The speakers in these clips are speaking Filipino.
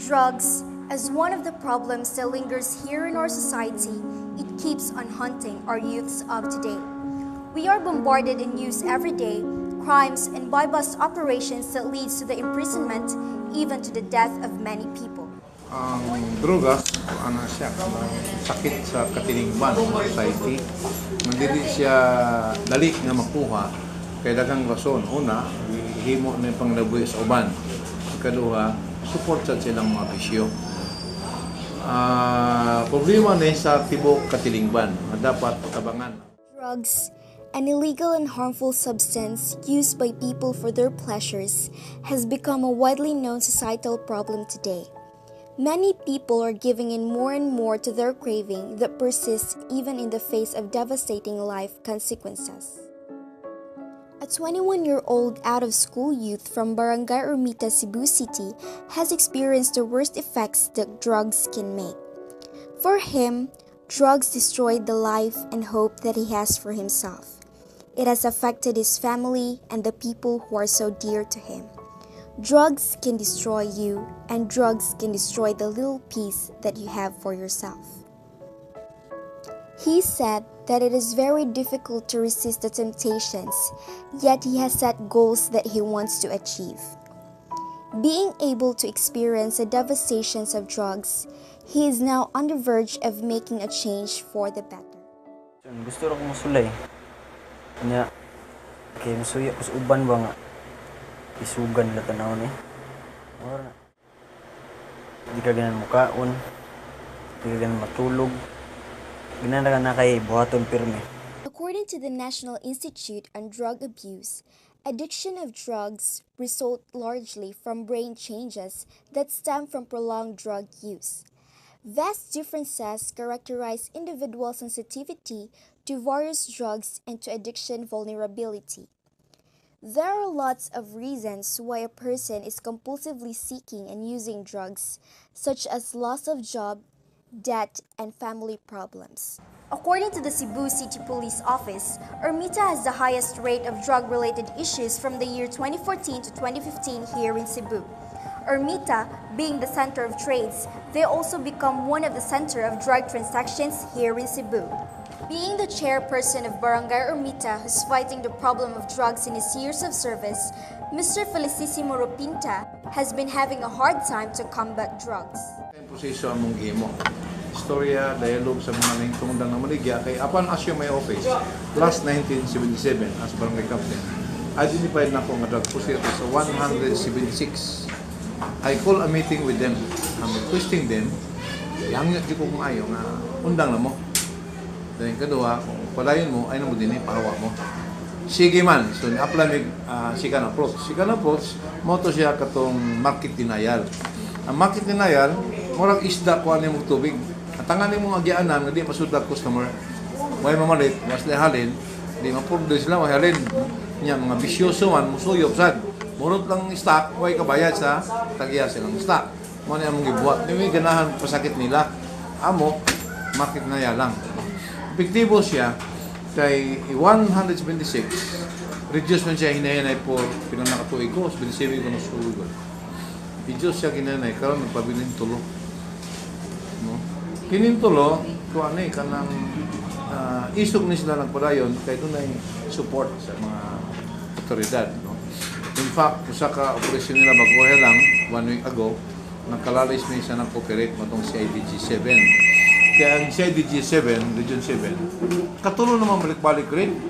Drugs, as one of the problems that lingers here in our society, it keeps on haunting our youths of today. We are bombarded in news every day, crimes and buy-bust operations that leads to the imprisonment, even to the death of many people. Ang drogas, siya, sakit sa katilingban sa society. Hindi siya dali nga makuha, kaya daghang rason. Una, himo na yung panglabuhi sa uban. Ikaduha, support sa silang mga bisyo. Problema na sa tibok katilingban na dapat tabangan. Drugs, an illegal and harmful substance used by people for their pleasures, has become a widely known societal problem today. Many people are giving in more and more to their craving that persists even in the face of devastating life consequences. A 21-year-old out-of-school youth from Barangay Ermita, Cebu City has experienced the worst effects that drugs can make. For him, drugs destroyed the life and hope that he has for himself. It has affected his family and the people who are so dear to him. Drugs can destroy you, and drugs can destroy the little peace that you have for yourself. He said that it is very difficult to resist the temptations, yet he has set goals that he wants to achieve. Being able to experience the devastations of drugs, he is now on the verge of making a change for the better. Gusto ko musulay. Kanya, kaya musuya ko sa uban ba nga. Isugan nila tanaw ni. Hindi ka ganan mukaon. Hindi ka ganan matulog. Ginana na kay buhaton pirme. According to the National Institute on Drug Abuse, addiction of drugs result largely from brain changes that stem from prolonged drug use. Vast differences characterize individual sensitivity to various drugs and to addiction vulnerability. There are lots of reasons why a person is compulsively seeking and using drugs, such as loss of job, debt, and family problems. According to the Cebu City Police Office, Ermita has the highest rate of drug-related issues from the year 2014 to 2015 here in Cebu. Ermita, being the center of trades, they also become one of the center of drug transactions here in Cebu. Being the chairperson of Barangay Ermita who's fighting the problem of drugs in his years of service, Mr. Felicissimo Ropinta has been having a hard time to combat drugs. Proseso among gimo. Istorya, dialogue sa mga nangtungdan ng maligya kay apan asyo may office last 1977 as barangay captain. Identified na ko nga drug possession sa 176. I call a meeting with them. I'm requesting them. Ihangyo di ko maayo nga undang na mo. Dahil kadua, kung padayon mo, ay namo din pahawa mo. Sige man, so apply mig sikan approach. Sikan approach, mo to siya katong market denial. Ang market denial, murag isda ko ani mong tubig. At tangan mo agianan nga di masudlag customer. May mamalit, mas lehalin, di mapurdo sila mahalin. Nya mga bisyoso man musuyop sad. Murot lang stock, way kabayad sa tagiya silang stock. Mo ni among gibuhat. Di ganahan pasakit nila. Amo market denial lang. Epektibo siya kay 176. Reduce man siya hinayanay po pinang nakatuig ko, 27 ko na sulugan. Reduce siya ginanay, karon nagpabiling tulo. No? Kining tulo, kuha na kanang isog ni sila nagpadayon kay doon ay support sa mga otoridad. No? In fact, sa ka-operasyon nila bago lang, 1 week ago, nagkalalis may isa ng cooperate matong CIDG 7. Kaya ang CIDG 7, Region 7, katulo naman balik-balik rin.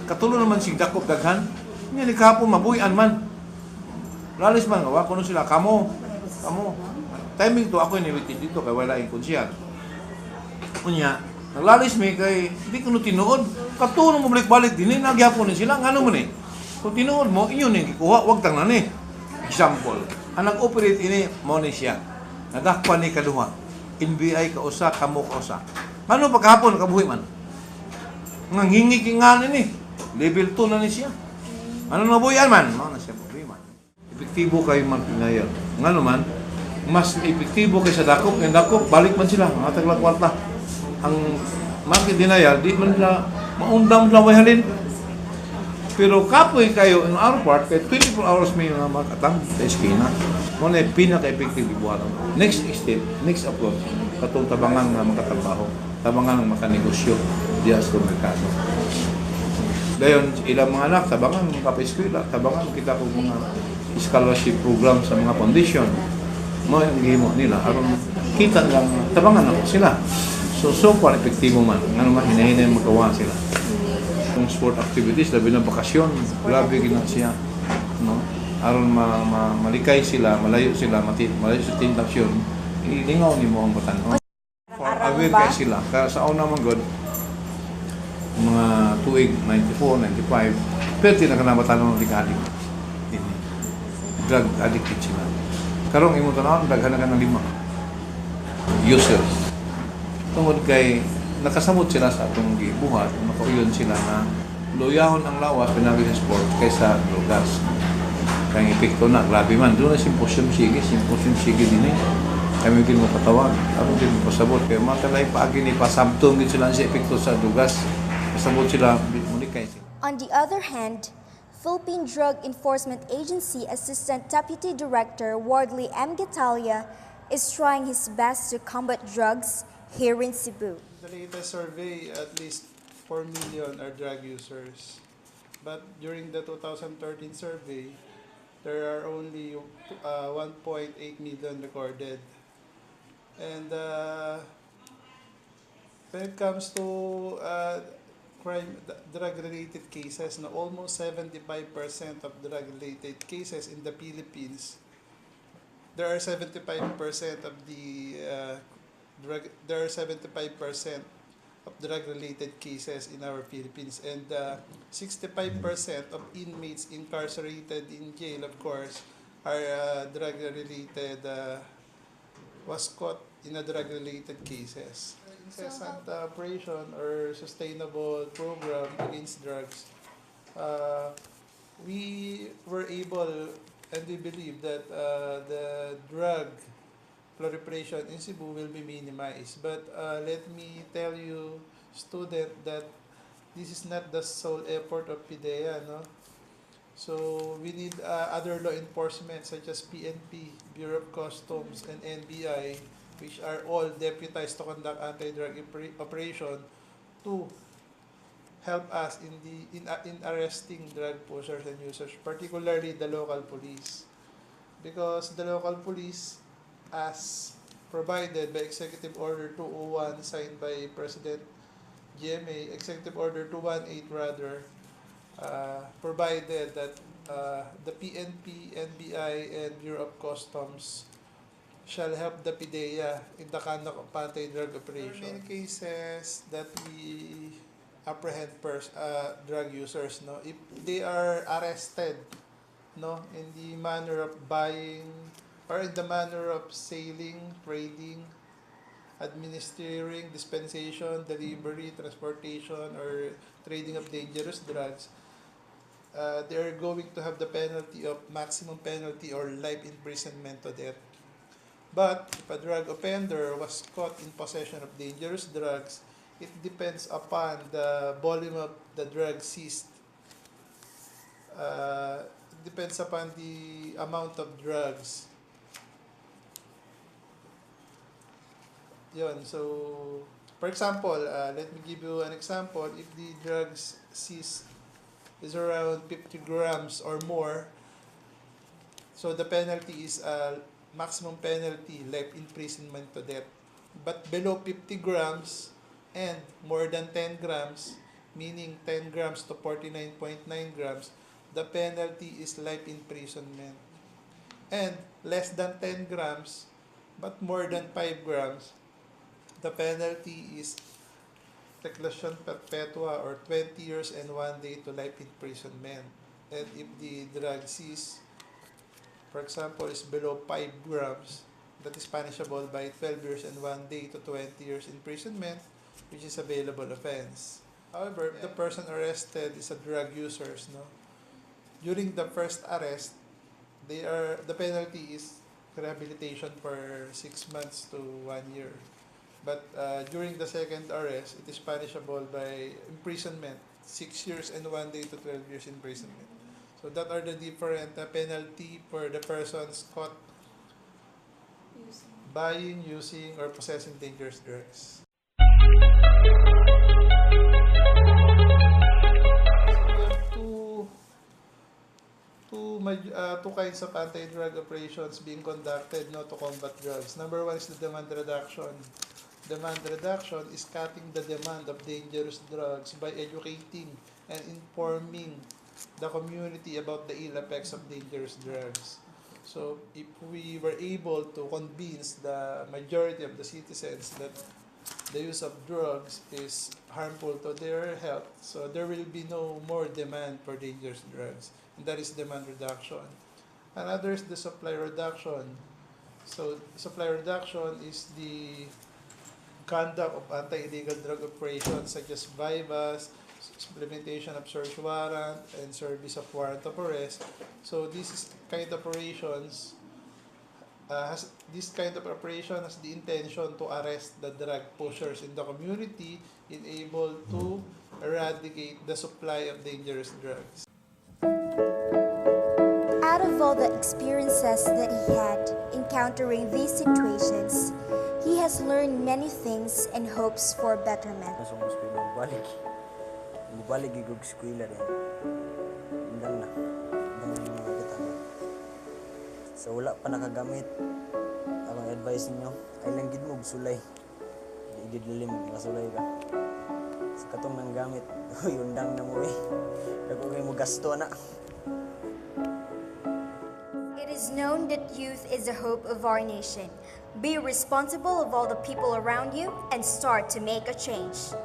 Katulo naman si Dakop Daghan. Nga ni kahapon mabuyan man. Lalis man, gawa ko sila, kamo. Timing to, ako iniwitin dito, kaya wala yung konsyal. Kunya, naglalis may kay, hindi ko tinuod. Katulo mo balik-balik din, nagyapon sila, nga naman eh. Kung tinuod mo, iyon yung ikuha, wag tang na ni. Example, ang nag-operate ini, mo ni siya. Nadakpan ni kaduha. NBI kausa, kamo kausa. Ano pagkahapon, kabuhi man? Ngang hingi-kingan ini. Level 2 na ni siya. Ano nabuyan man? Ano na siya problema. Epektibo kayo magpinayal. Nga naman, mas epektibo kayo sa dakop. Yung dakop, balik man sila. Mga taglang kwarta. Ang market denial, di man sila maundang sila way halin. Pero kapoy kayo in our part, kay 24 hours may nga makatang sa eskina. Muna yung pinaka-effective ibuhaton. Next step, next approach, katong tabangan nga makatrabaho, tabangan nga makanegosyo diya sa merkado. Dayon, ilang mga anak, tabangan mga kapaeskwela, tabangan kita ko mga scholarship program sa mga foundation. Mo yung gihimo nila, aron kita lang, tabangan ako sila. So far, epektibo man. Ano man, hinahinay magawa sila. Yung sport activities, labi na bakasyon, grabe gina siya. No? Aron malikay sila, malayo malayo sa tentasyon, ilingaw ni mo ang batan. For aware kay sila. Kaya sa una man god, mga tuig, 94, 95, pero tinakanabatan ng addict. Drug addicted sila. Karong imo tanawon, daghan na ka ng 5 users. Tungod kay nakasamot sila sa atong gibuhat, nakauyon sila na luyahon ang lawas pinagi sa sport kaysa drogas. Kaya epekto na, grabe man. Doon na simposyong sige din eh. Kami din mo patawag, ako din mo pasabot. Kaya matalay paagi ni pasabtong din sila sa epekto sa drogas. Pasabot sila, munikay sila. On the other hand, Philippine Drug Enforcement Agency Assistant Deputy Director Wardley M. Gatalia is trying his best to combat drugs here in Cebu. The latest survey, at least 4 million are drug users. But during the 2013 survey, there are only 1.8 million recorded. And when it comes to drug-related cases, na almost 75% of drug-related cases in the Philippines, there are 75% of the there are 75% of drug-related cases in our Philippines, and 65% of inmates incarcerated in jail, of course, are drug-related, was caught in a drug-related cases. Incessant operation or sustainable program against drugs, we were able and we believe that the drug proliferation in Cebu will be minimized. But let me tell you, student, that this is not the sole effort of PIDEA, no? So we need other law enforcement such as PNP, Bureau of Customs, and NBI, which are all deputized to conduct anti-drug operation to help us in arresting drug pushers and users, particularly the local police. Because the local police, as provided by Executive Order 201 signed by President GMA, Executive Order 218 rather, provided that the PNP, NBI, and Bureau of Customs shall help the PIDEA in the conduct of anti-drug operation. There are many cases that we apprehend drug users, no, if they are arrested, no, in the manner of buying or in the manner of selling, trading, administering, dispensation, delivery, transportation, or trading of dangerous drugs, they are going to have the penalty of maximum penalty or life imprisonment to death. But if a drug offender was caught in possession of dangerous drugs, it depends upon the volume of the drug seized. It depends upon the amount of drugs. Yun, so, for example, let me give you an example. If the drugs seized is around 50 grams or more, so the penalty is maximum penalty, life imprisonment to death. But below 50 grams and more than 10 grams, meaning 10 grams to 49.9 grams, the penalty is life imprisonment. And less than 10 grams, but more than 5 grams, the penalty is reclusion perpetua or 20 years and 1 day to life imprisonment. And if the drug seized, for example, is below 5 grams, that is punishable by 12 years and 1 day to 20 years imprisonment, which is a bailable offense. However, if the person arrested is a drug user, no, during the first arrest, the penalty is rehabilitation for 6 months to 1 year. But during the second arrest, it is punishable by imprisonment 6 years and 1 day to 12 years imprisonment. So that are the different penalty for the persons caught buying, using, or possessing dangerous drugs. So we have two kinds of anti-drug operations being conducted, no, to combat drugs. Number one is the demand reduction. Demand reduction is cutting the demand of dangerous drugs by educating and informing the community about the ill effects of dangerous drugs. So if we were able to convince the majority of the citizens that the use of drugs is harmful to their health, so there will be no more demand for dangerous drugs. And that is demand reduction. Another is the supply reduction. So supply reduction is the conduct of anti-illegal drug operations such as bypass, implementation of search warrant, and service of warrant of arrest. So this kind of operations has the intention to arrest the drug pushers in the community and able to eradicate the supply of dangerous drugs. Out of all the experiences that he had encountering these situations, he has learned many things and hopes for betterment. Nasa kong eskwela, bubalik igog eskwela rin. Hanggang na mga kita. So wala pa nakagamit. Akong advice ninyo, ay lang gid mo sulay. Di gid lalim makasulay ka. Sa katong nang gamit, undang na mo eh. Dako kay mo gasto na. It is known that youth is the hope of our nation. Be responsible of all the people around you and start to make a change.